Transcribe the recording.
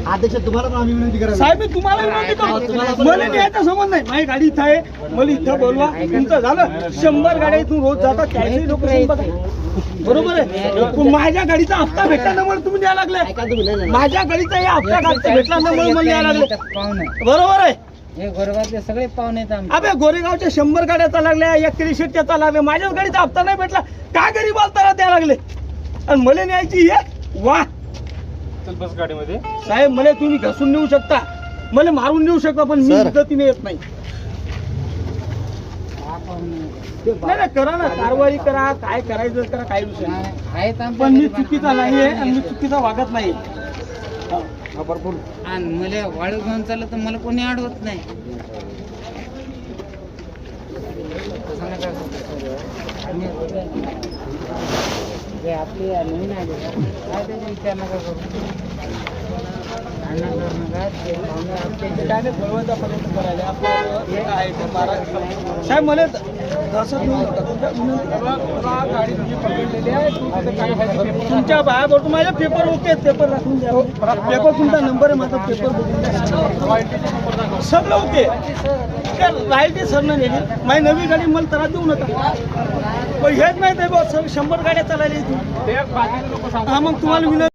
अध्यक्ष तुम्हाला पण आम्ही विनंती करायला साहेब मी तुम्हाला विनंती करतो, मला न्यायचा संबंध नाही. माझी गाडी इथं आहे, मला इथं बोलवा. तुमचं झालं 100 गाड्या इथून रोज जातात, त्याची लोकेशन बघा. बरोबर आहे, पण माझ्या गाडीचा हप्ता भेटला ना म्हणून तुम्ही द्यायला लागले. माझ्या गाडीचा या हप्ता गाडीचा भेटला ना म्हणून मला द्यायला लागले. बरोबर आहे. हे गोरेगावचे सगळे पाहुणे आहेत आमचे. अबे गोरेगावच्या 100 गाड्या चालल्या, 1 चालल्या, माझ्याच गाडीचा हप्ता नाही भेटला, काय गरीब त्याला द्यायला लागले. आणि मला न्यायची हे वा बस गाडीमध्ये साहेब, मला तुम्ही घसून नेऊ शकता, मला मारून नेऊ शकता, पण मी पद्धतीने येत नाही. नाही करा ना, कारवाई करा, काय करायचं करा, काय विषय नाही. आहेत पण मी चुकीचा नाहीये आणि मी चुकीचा वागत नाही. भरपूर आणि मला वाळू घेऊन चाललं तर मला कोणी अडवत नाही. हे आपली नवीन आले काय त्याचा विचार नका करू. साहेब मला दहशत घेऊ नका. गाडी तुझी पकडलेली आहे, तुमच्या बायाबरोबर माझ्या पेपर ओके आहेत, पेपर राखून द्या. पेपर तुमचा नंबर आहे, माझा पेपर बघून द्या, सगळं ओके. राहिली सर नाही नेली माझी नवी गाडी, मला त्रास देऊ नका. पण हेच नाही ते बस 100 गाड्या चालायला इथून. हा मग तुम्हाला विनंती